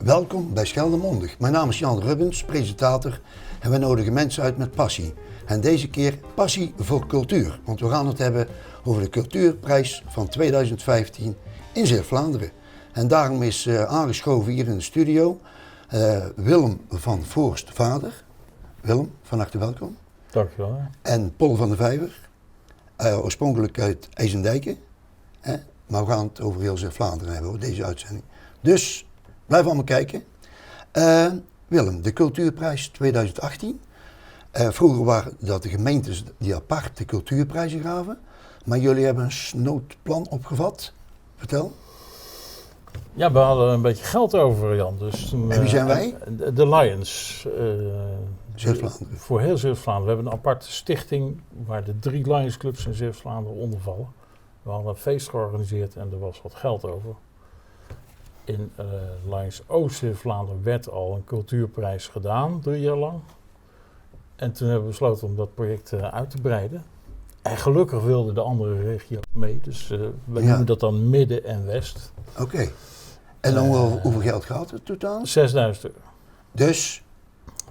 Welkom bij Scheldemondig. Mijn naam is Jan Rubbens, presentator en we nodigen mensen uit met passie. En deze keer passie voor cultuur, want we gaan het hebben over de cultuurprijs van 2015 in Zeeuw-Vlaanderen. En daarom is aangeschoven hier in de studio Willem van Voorst, vader. Willem, van harte welkom. Dankjewel. En Paul van der Vijver, oorspronkelijk uit IJsendijken. Maar we gaan het over heel Zeeuw-Vlaanderen hebben, deze uitzending. Dus blijf allemaal kijken. Willem, de cultuurprijs 2018. Vroeger waren dat de gemeentes die apart de cultuurprijzen gaven. Maar jullie hebben een snoodplan opgevat. Vertel. Ja, we hadden een beetje geld over, Jan. Dus toen, en wie zijn wij? De Lions. Zeeuw-Vlaanderen. Voor heel Zeeuw-Vlaanderen. We hebben een aparte stichting waar de 3 Lionsclubs in Zeeuw-Vlaanderen onder vallen. We hadden een feest georganiseerd en er was wat geld over. In Lions Oost-Zeeuw-Vlaanderen werd al een cultuurprijs gedaan, 3 jaar lang. En toen hebben we besloten om dat project uit te breiden. En gelukkig wilden de andere regio's mee, dus we noemen dat dan Midden en West. Oké. En dan hoeveel geld gaat het totaal? €6.000. Dus?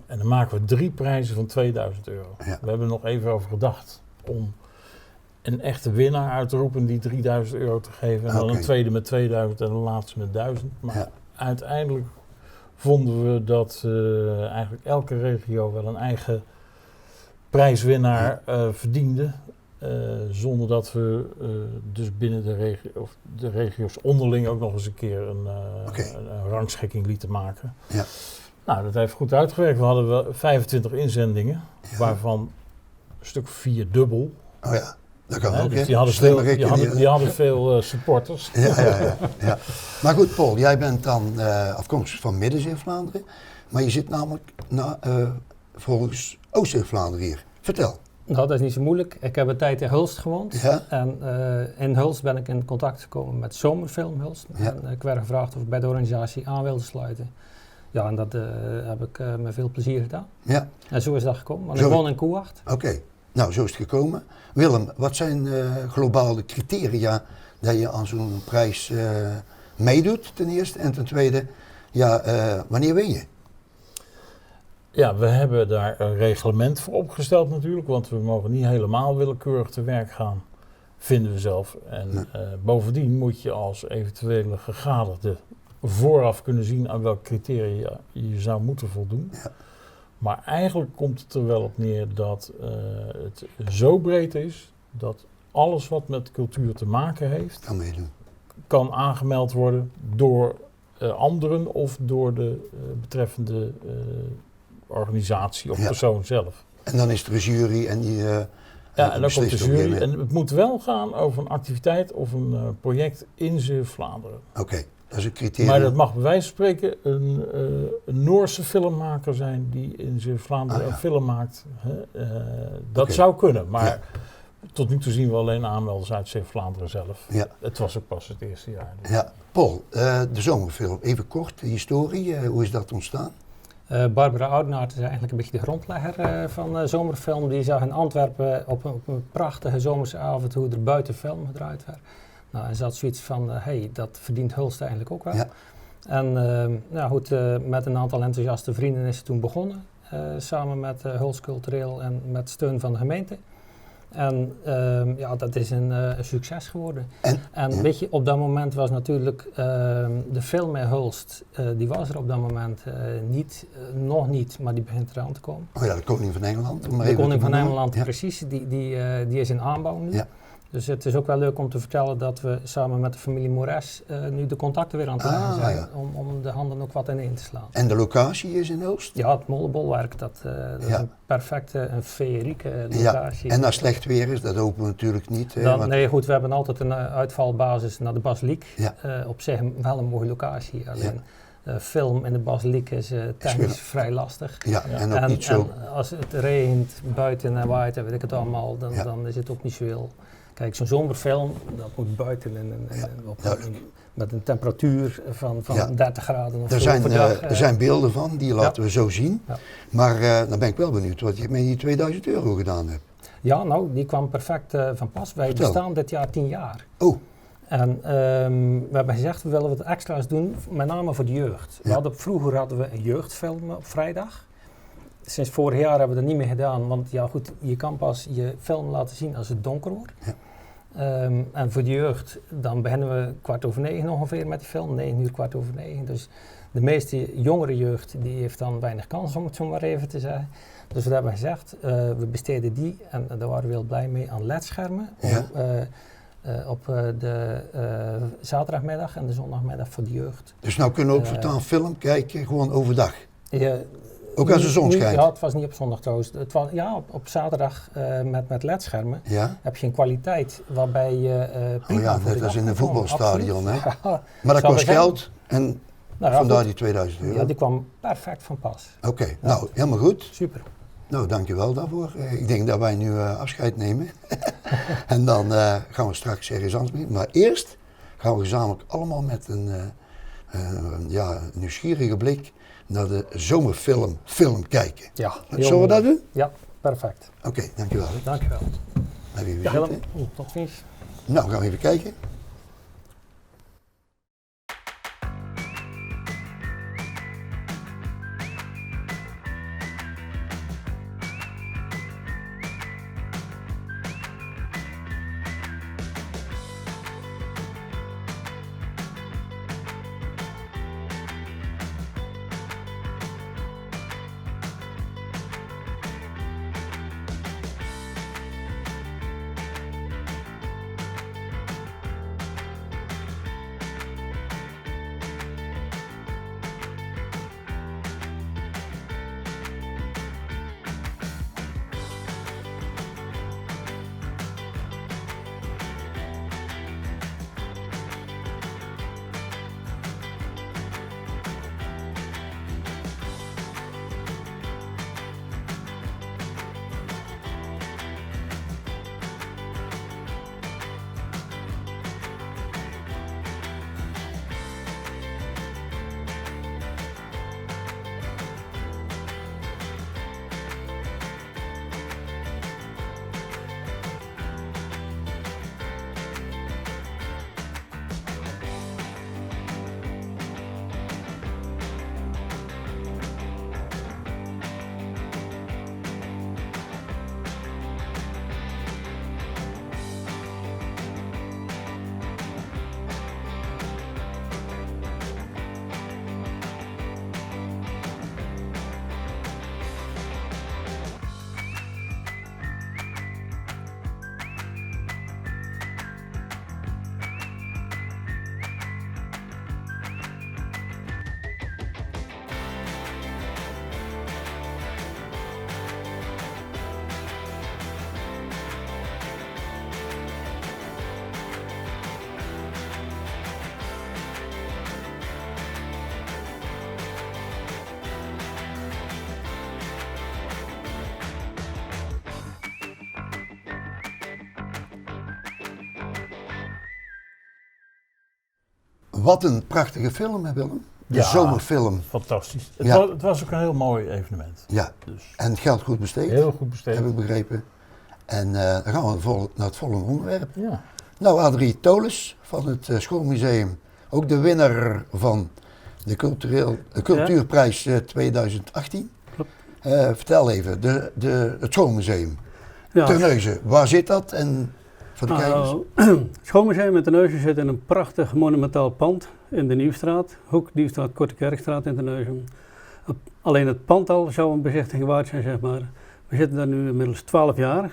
En dan maken we 3 prijzen van €2.000. Ja. We hebben er nog even over gedacht om een echte winnaar uit te roepen die €3.000 te geven. En dan een tweede met 2.000 en een laatste met 1.000. Maar uiteindelijk vonden we dat eigenlijk elke regio wel een eigen prijswinnaar verdiende. Zonder dat we dus binnen de regio's onderling ook nog eens een keer een rangschikking lieten maken. Ja. Nou, dat heeft goed uitgewerkt. We hadden 25 inzendingen, waarvan een stuk 4 dubbel. Oh ja, dat kan ook. Dus die hadden veel supporters. Ja. Maar goed, Paul, jij bent dan afkomstig van Midden-Zeeuw-Vlaanderen. Maar je zit namelijk volgens Oost-Zeeuw-Vlaanderen hier. Vertel. Nou, dat is niet zo moeilijk. Ik heb een tijd in Hulst gewoond. Ja. En in Hulst ben ik in contact gekomen met Zomerfilm Hulst. Ja. En ik werd gevraagd of ik bij de organisatie aan wilde sluiten. Ja, en dat heb ik met veel plezier gedaan. Ja. En zo is dat gekomen. Want ik woon in Koewacht. Oké. Nou, zo is het gekomen. Willem, wat zijn globaal de criteria dat je aan zo'n prijs meedoet, ten eerste? En ten tweede, wanneer win je? Ja, we hebben daar een reglement voor opgesteld natuurlijk, want we mogen niet helemaal willekeurig te werk gaan, vinden we zelf. En bovendien moet je als eventuele gegadigde vooraf kunnen zien aan welke criteria je zou moeten voldoen. Ja. Maar eigenlijk komt het er wel op neer dat het zo breed is dat alles wat met cultuur te maken heeft, kan aangemeld worden door anderen of door de betreffende organisatie of persoon zelf. En dan is er een jury en die en dan komt de jury. En het moet wel gaan over een activiteit of een project in Zeeuw-Vlaanderen. Oké, dat is een criterium. Maar dat mag bij wijze van spreken een Noorse filmmaker zijn die in Zeeuw-Vlaanderen een film maakt. Dat zou kunnen, maar tot nu toe zien we alleen aanmelders uit Zeeuw-Vlaanderen zelf. Ja. Het was ook pas het eerste jaar. Dus. Ja, Paul, de Zomerfilm, even kort, de historie, hoe is dat ontstaan? Barbara Oudenaardt is eigenlijk een beetje de grondlegger van Zomerfilm. Die zag in Antwerpen op een prachtige zomerse avond hoe er buiten film gedraaid werd. Nou, en ze had zoiets van, dat verdient Hulst eigenlijk ook wel. Ja. En met een aantal enthousiaste vrienden is ze toen begonnen. Samen met Hulst Cultureel en met steun van de gemeente. En dat is een succes geworden. En weet je, op dat moment was natuurlijk de film in Hulst, die was er op dat moment nog niet, maar die begint eraan te komen. Oh ja, de Koning van Engeland. De Koning van Engeland, precies, die is in aanbouw nu. Ja. Dus het is ook wel leuk om te vertellen dat we samen met de familie Moraes nu de contacten weer aan het leggen zijn. Om de handen ook wat in te slaan. En de locatie is in Hulst? Ja, het Molenbolwerk, dat is een perfecte, een feerieke locatie. Ja. En als slecht weer is, dat hopen we natuurlijk niet. Nee, goed, we hebben altijd een uitvalbasis naar de Basiliek. Ja. Op zich wel een mooie locatie. Alleen film in de Basiliek is technisch vrij lastig. Ja, en ook niet zo. En als het regent buiten en waait en weet ik het allemaal, dan is het ook niet zo heel. Kijk, zo'n zomerfilm, dat moet buiten met een temperatuur van 30 graden of zo per dag. Er zijn beelden van, die laten we zo zien. Ja. Maar dan ben ik wel benieuwd wat je met die €2.000 gedaan hebt. Ja, nou, die kwam perfect van pas. Wij bestaan dit jaar 10 jaar. Oh. En we hebben gezegd, we willen wat extra's doen, met name voor de jeugd. Ja. Vroeger hadden we een jeugdfilm op vrijdag. Sinds vorig jaar hebben we dat niet meer gedaan, want ja goed, je kan pas je film laten zien als het donker wordt. Ja. En voor de jeugd, dan beginnen we 8:15 ongeveer met die film, 9 uur, 8:15. Dus de meeste jongere jeugd, die heeft dan weinig kans, om het zo maar even te zeggen. Dus we hebben gezegd, we besteden die, en daar waren we heel blij mee, aan LED-schermen. Ja. Op de zaterdagmiddag en de zondagmiddag voor de jeugd. Dus nou kunnen we ook vertaald film kijken, gewoon overdag. Ja, Ook als de zon schijnt. Ja, het was niet op zondag trouwens. Het was, op zaterdag met LED-schermen Ja? heb je een kwaliteit waarbij je prima Oh ja, voor de net als dag in een kan komen. voetbalstadion, hè? Absoluut. Ja. Maar dat Zou kost we geld en Nou ja, vandaar goed. die 2000 euro. Ja, die kwam perfect van pas. Oké, nou, helemaal goed. Super. Nou, dankjewel daarvoor. Ik denk dat wij nu afscheid nemen. En dan gaan we straks ergens anders mee. Maar eerst gaan we gezamenlijk allemaal met een nieuwsgierige blik naar de zomerfilm kijken. Ja, Zullen we dat doen? Ja, perfect. Oké, dankjewel. Dankjewel. Even Ja, zitten. tot ziens. Nou, gaan we even kijken. Wat een prachtige film, hè Willem? De Ja. zomerfilm. Fantastisch. Ja. Het was ook een heel mooi evenement. Ja, Dus en geld goed besteed, heel goed besteed. heb ik begrepen. En dan gaan we naar het volgende onderwerp. Ja. Nou, Adrie Toles van het Schoolmuseum, ook de winnaar van de Cultuurprijs 2018. Klopt. Vertel even, het Schoolmuseum. Ja, Terneuzen, waar zit dat en voor de kijkers? het Schoolmuseum in Terneuzen zit in een prachtig monumentaal pand in de Nieuwstraat. Hoek Nieuwstraat, Korte Kerkstraat in Terneuzen. Alleen het pand al zou een bezichtiging waard zijn, zeg maar. We zitten daar nu inmiddels 12 jaar.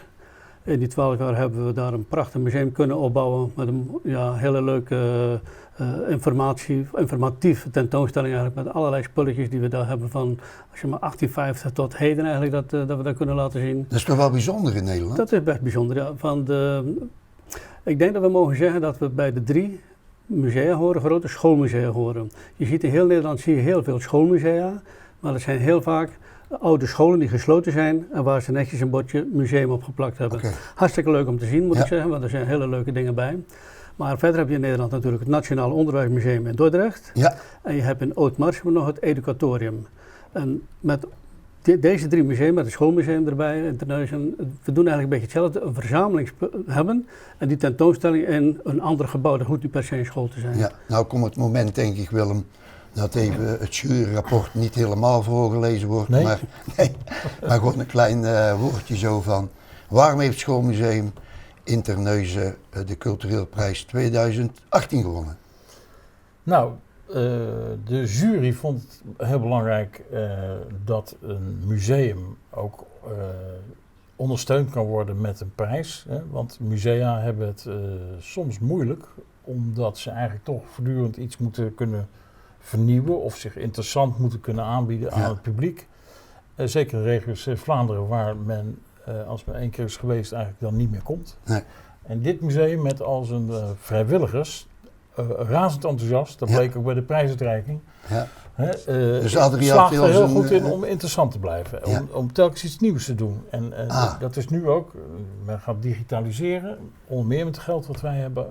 In die 12 jaar hebben we daar een prachtig museum kunnen opbouwen met een hele leuke informatieve tentoonstelling eigenlijk, met allerlei spulletjes die we daar hebben van als je maar 1850 tot heden eigenlijk dat we dat kunnen laten zien. Dat is toch wel bijzonder in Nederland? Dat is best bijzonder, ja. Ik denk dat we mogen zeggen dat we bij de 3 musea horen, grote schoolmusea horen. Je ziet in heel Nederland heel veel schoolmusea, maar dat zijn heel vaak oude scholen die gesloten zijn en waar ze netjes een bordje museum opgeplakt hebben. Oké. Hartstikke leuk om te zien, moet Ja. ik zeggen, want er zijn hele leuke dingen bij. Maar verder heb je in Nederland natuurlijk het Nationaal Onderwijsmuseum in Dordrecht. Ja, En je hebt in Oud-Marsum nog het Educatorium. En met Deze 3 musea, met het schoolmuseum erbij in Terneuzen, we doen eigenlijk een beetje hetzelfde. Een verzameling hebben en die tentoonstelling in een ander gebouw. Dat hoeft niet per se een school te zijn. Ja, nou komt het moment, denk ik, Willem, dat even het juryrapport niet helemaal voorgelezen wordt. Nee? Maar gewoon een klein woordje zo van, waarom heeft het schoolmuseum in Terneuzen de culturele prijs 2018 gewonnen? Nou, de jury vond het heel belangrijk dat een museum ook ondersteund kan worden met een prijs. Hè? Want musea hebben het soms moeilijk, omdat ze eigenlijk toch voortdurend iets moeten kunnen vernieuwen of zich interessant moeten kunnen aanbieden aan het publiek. Zeker in de regio's Vlaanderen, waar men, als men 1 keer is geweest, eigenlijk dan niet meer komt. Nee. En dit museum met al zijn vrijwilligers, razend enthousiast, dat bleek ook bij de prijsuitreiking. Ja. Dus Adrie slaagt had er heel zijn, goed in om interessant te blijven, om telkens iets nieuws te doen. En dat is nu ook, men gaat digitaliseren, onder meer met het geld wat wij hebben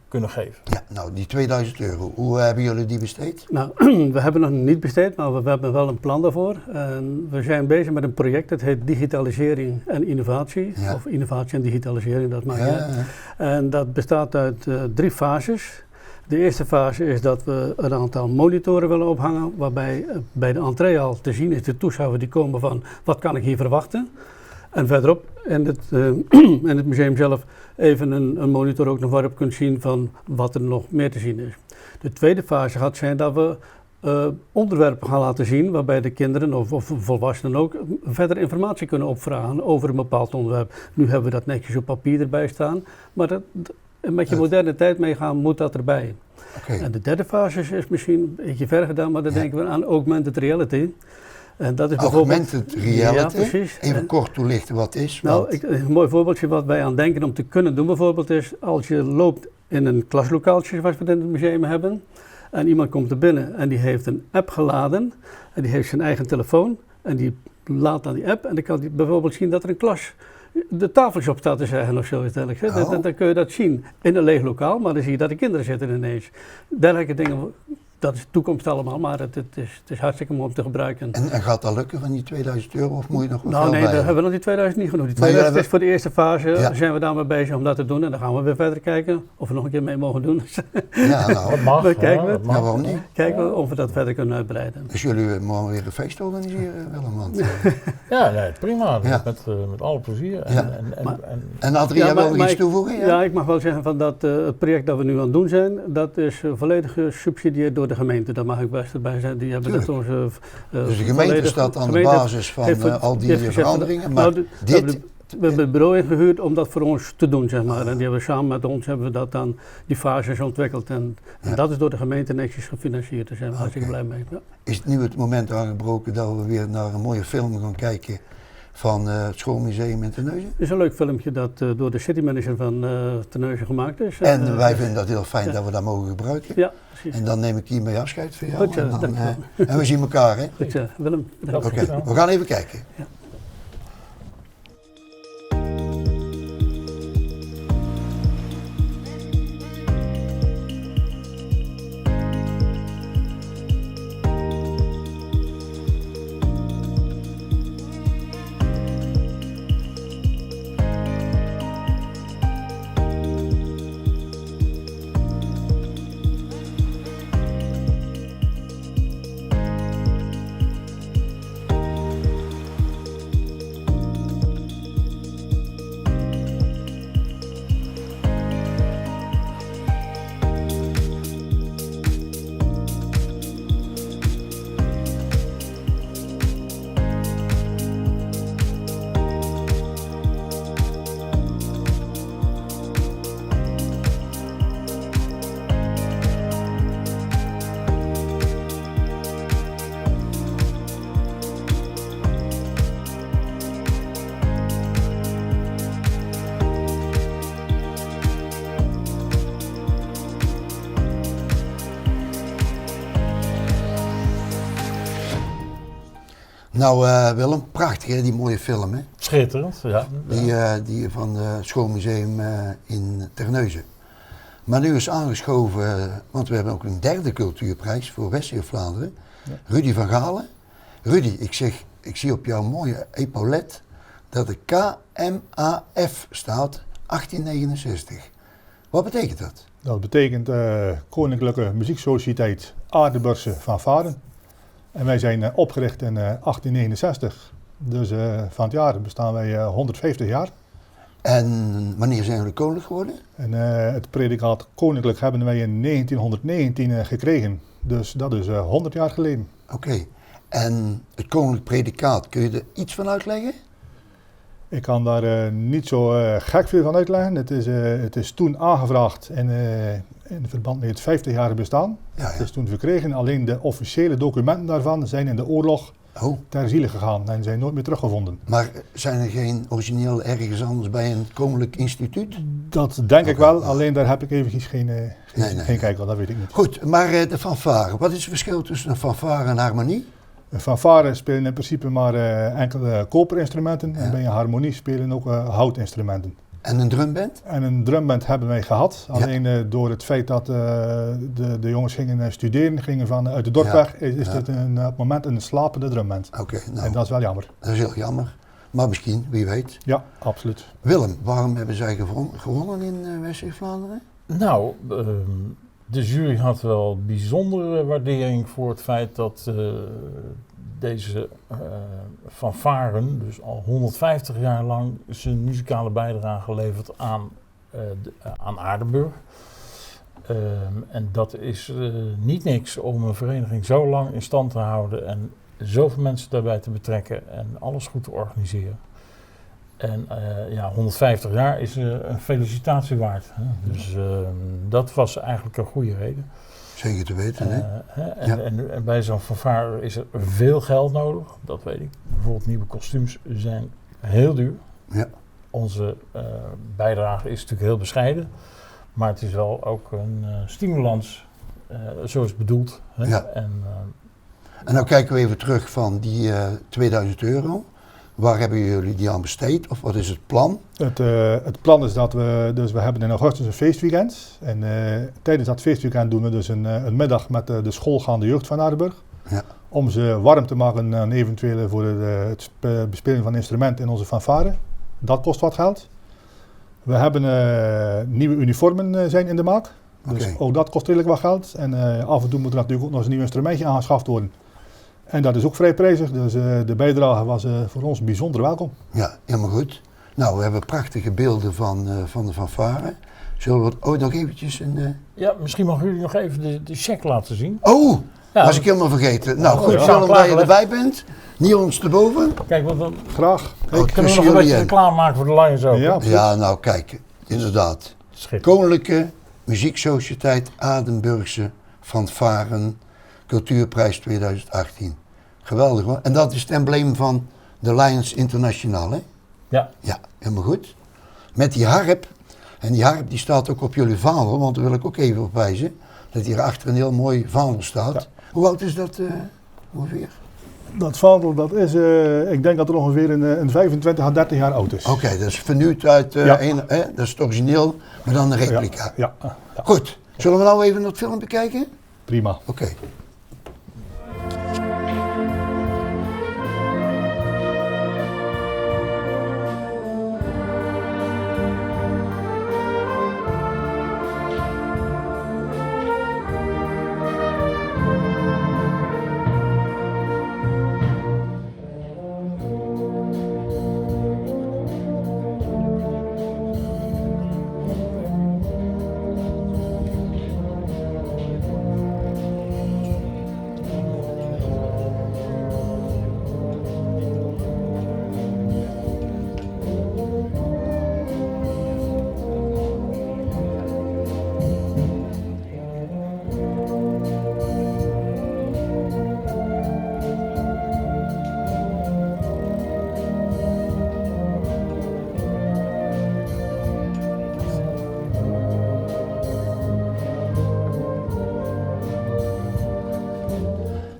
kunnen geven. Ja, nou die 2000 euro, hoe hebben jullie die besteed? Nou, we hebben nog niet besteed, maar we hebben wel een plan daarvoor. En we zijn bezig met een project, dat heet Digitalisering en Innovatie. Ja. Of Innovatie en Digitalisering, dat maakt niet uit. Ja. En dat bestaat uit 3 fases. De eerste fase is dat we een aantal monitoren willen ophangen, waarbij bij de entree al te zien is de toeschouwer die komen van wat kan ik hier verwachten. En verderop in het museum zelf even een monitor ook nog waarop kunt zien van wat er nog meer te zien is. De tweede fase gaat zijn dat we onderwerpen gaan laten zien waarbij de kinderen of volwassenen ook verder informatie kunnen opvragen over een bepaald onderwerp. Nu hebben we dat netjes op papier erbij staan, maar met je moderne tijd meegaan moet dat erbij. Okay. En de derde fase is misschien een beetje ver gedaan, maar dan denken we aan augmented reality. En dat is Augmented reality, ja, precies. Even kort toelichten wat is. Nou, een mooi voorbeeldje wat wij aan denken om te kunnen doen bijvoorbeeld is, als je loopt in een klaslokaaltje wat we in het museum hebben, en iemand komt er binnen en die heeft een app geladen, en die heeft zijn eigen telefoon, en die laat aan die app, en dan kan hij bijvoorbeeld zien dat er een klas de tafeltjes op staat te zeggen of zoiets dergelijks. Dan kun je dat zien in een leeg lokaal, maar dan zie je dat de kinderen zitten ineens. Dergelijke dingen, dat is toekomst allemaal, maar het is hartstikke mooi om te gebruiken. En gaat dat lukken van die 2000 euro of moet je nog wat Nou nee, bij? daar hebben we nog die 2000 niet genoeg. Die 2000 is voor de eerste fase, zijn we daarmee bezig om dat te doen. En dan gaan we weer verder kijken of we nog een keer mee mogen doen. Ja, nou, Dat mag. We kijken we. Ja, waarom niet? Kijken we of we dat verder kunnen uitbreiden. Dus jullie mogen weer een feest organiseren, Willem? Want, Ja, nee, prima. Ja. Met alle plezier. En Adrie, jij wil nog iets toevoegen? Ja, ik mag wel zeggen van dat het project dat we nu aan het doen zijn, dat is volledig gesubsidieerd door de gemeente. Daar mag ik best erbij zijn. Die hebben dat onze, dus de gemeente staat aan de basis van al die veranderingen. Maar we hebben het bureau ingehuurd om dat voor ons te doen, zeg maar. En die hebben samen met ons hebben we dat dan, die fases ontwikkeld. En dat is door de gemeente netjes gefinancierd. Daar zijn we hartstikke blij mee. Ja. Is het nu het moment aangebroken dat we weer naar een mooie film gaan kijken van het schoolmuseum in Terneuzen? Het is een leuk filmpje dat door de citymanager van Terneuzen gemaakt is. En wij vinden dat heel fijn dat we dat mogen gebruiken. Ja, precies. En dan neem ik hiermee afscheid van jou. Goed, ja, en we zien elkaar, hè? Goed, Willem. Oké, we gaan even kijken. Ja. Nou Willem, prachtig hè, die mooie film hè? Schitterend, ja. Die van het schoolmuseum in Terneuzen. Maar nu is aangeschoven, want we hebben ook een derde cultuurprijs voor West-Vlaanderen. Ja. Rudy van Galen. Rudy, ik zie op jouw mooie epaulet dat de KMAF staat, 1869. Wat betekent dat? Dat betekent Koninklijke Muzieksociëteit Aardenburgse Fanfaren. En wij zijn opgericht in 1869. Dus van het jaar bestaan wij 150 jaar. En wanneer zijn jullie koninklijk geworden? En het predicaat koninklijk hebben wij in 1919 gekregen. Dus dat is 100 jaar geleden. Oké. En het koninklijk predicaat, kun je er iets van uitleggen? Ik kan daar niet zo gek veel van uitleggen. Het is toen aangevraagd in verband met het 50-jarige bestaan. Ja, ja. Het is toen verkregen. Alleen de officiële documenten daarvan zijn in de oorlog ter ziele gegaan en zijn nooit meer teruggevonden. Maar zijn er geen origineel ergens anders bij een koninklijk instituut? Dat denk ik wel, alleen daar heb ik eventjes geen kijk op, dat weet ik niet. Goed, maar de fanfare, wat is het verschil tussen een fanfare en harmonie? Een fanfare spelen in principe maar enkele koperinstrumenten en bij een harmonie spelen ook houtinstrumenten. En een drumband? En een drumband hebben wij gehad, alleen door het feit dat de jongens gingen studeren, gingen uit de dorp weg, is dit op het moment een slapende drumband. Oké, nou, en dat is wel jammer. Dat is heel jammer, maar misschien, wie weet. Ja, absoluut. Willem, waarom hebben zij gewonnen in West-Vlaanderen? Nou, de jury had wel bijzondere waardering voor het feit dat deze fanfaren dus al 150 jaar lang zijn muzikale bijdrage levert aan Aardenburg. En dat is niet niks om een vereniging zo lang in stand te houden en zoveel mensen daarbij te betrekken en alles goed te organiseren. En 150 jaar is een felicitatie waard. Hè? Dus dat was eigenlijk een goede reden. Zeker te weten, hè? En bij zo'n fanfare is er veel geld nodig, dat weet ik. Bijvoorbeeld nieuwe kostuums zijn heel duur. Ja. Onze bijdrage is natuurlijk heel bescheiden. Maar het is wel ook een stimulans, zo is het bedoeld. Hè? Ja. En nou kijken we even terug van die €2000. Waar hebben jullie die aan besteed of wat is het plan? Het plan is dat we hebben in augustus een feestweekend. En tijdens dat feestweekend doen we dus een middag met de schoolgaande jeugd van Aardenburg. Ja. Om ze warm te maken en eventueel voor het bespelen van instrumenten in onze fanfare. Dat kost wat geld. We hebben nieuwe uniformen zijn in de maak. Dus ook dat kost redelijk wat geld. En af en toe moet er natuurlijk ook nog eens een nieuw instrumentje aangeschaft worden. En dat is ook vrij prijzig, dus de bijdrage was voor ons bijzonder welkom. Ja, helemaal goed. Nou, we hebben prachtige beelden van de fanfare. Zullen we het nog eventjes... Ja, misschien mogen jullie nog even de check laten zien. Oh, ja, was ik helemaal vergeten. Nou goed, Willem, dat je erbij bent. Niels erboven. Kijk, wat dan... Graag. Kunnen we nog een beetje reclame maken voor de Lions ook? Ja, nou kijk, inderdaad. Koninklijke Muzieksociëteit Aardenburgse Fanfaren Cultuurprijs 2018. Geweldig hoor. En dat is het embleem van de Lions International, hè? Ja. Ja, helemaal goed. Met die harp. En die harp die staat ook op jullie vaandel, want daar wil ik ook even op wijzen. Dat hierachter een heel mooi vaandel staat. Ja. Hoe oud is dat ongeveer? Dat vaandel, dat is, ik denk dat het ongeveer een 25 à 30 jaar oud is. Oké, dat is vernieuwd uit, dat is het origineel, maar dan een replica. Ja. Goed, zullen we nou even naar het filmpje kijken? Prima. Oké.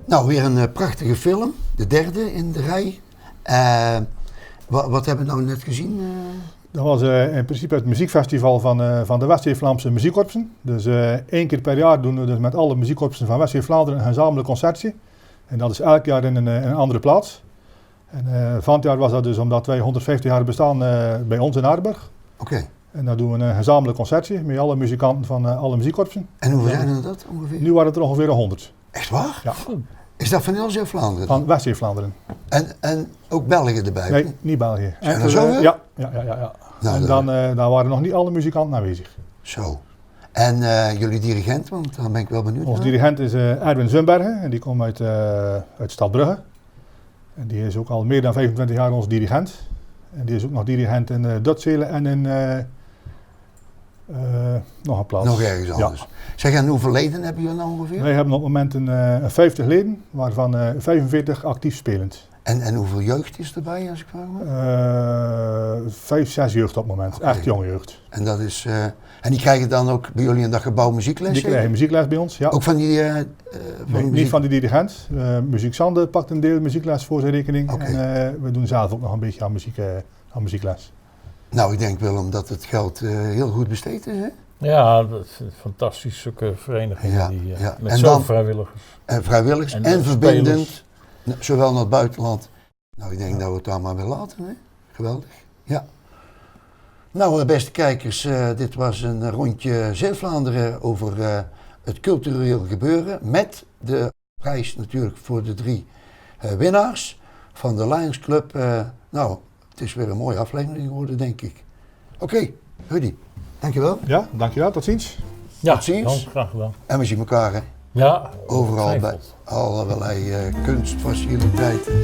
Nou, weer een prachtige film, de derde in de rij. Wat hebben we nou net gezien? Dat was in principe het muziekfestival van de West-Vlaamse muziekkorpsen. Dus 1 keer per jaar doen we dus met alle muziekkorpsen van West-Vlaanderen een gezamenlijk concertje. En dat is elk jaar in een andere plaats. En van het jaar was dat dus omdat wij 150 jaar bestaan bij ons in Aardenburg. Oké. En daar doen we een gezamenlijk concertje met alle muzikanten van alle muziekkorpsen. En hoeveel zijn er dat ongeveer? Nu waren het er ongeveer 100. Echt waar? Ja. Is dat van heel Zeeuw-Vlaanderen? Van West-Vlaanderen. En ook België erbij? Nee, niet België. Zijn er zoveel? Ja. Nou, En dan waren nog niet alle muzikanten aanwezig. Zo. En jullie dirigent, want dan ben ik wel benieuwd. Onze naar. dirigent is Erwin Zunbergen en die komt uit Stadbrugge. En die is ook al meer dan 25 jaar onze dirigent. En die is ook nog dirigent in Dutzelen en in nog een plaats. Nog ergens anders. Ja. Zeg, en hoeveel leden hebben jullie nou ongeveer? Wij hebben op het moment een 50 leden, waarvan 45 actief spelend. En hoeveel jeugd is erbij, als ik vraag me? 5, 6 jeugd op het moment, Oké. echt jonge jeugd. En dat is... en die krijgen dan ook bij jullie in dat gebouw muziekles? Die krijgen muziekles bij ons, ja. Ook van die... Nee, niet van de dirigent. Muziek Sander pakt een deel muziekles voor zijn rekening. Oké. En we doen zelf ook nog een beetje aan muziekles. Nou, ik denk Willem dat het geld heel goed besteed is, hè? Ja, dat is fantastisch, zulke verenigingen Ja, die, ja. met En zoveel dan- vrijwilligers. Vrijwilligers en, de verbindend, spelers. zowel naar het buitenland. Nou, ik denk dat we het daar maar weer laten, hè? Geweldig. Ja. Nou, beste kijkers, dit was een rondje Zeeuw-Vlaanderen over het cultureel gebeuren. Met de prijs natuurlijk voor de 3 winnaars van de Lions Club. Nou, het is weer een mooie aflevering geworden, denk ik. Oké, Rudy, dankjewel. Ja, dankjewel. Tot ziens. Ja, Tot ziens. Jan, graag gedaan. En we zien elkaar, hè? Ja, Overal bij ongetwijfeld. allerlei kunstfaciliteiten.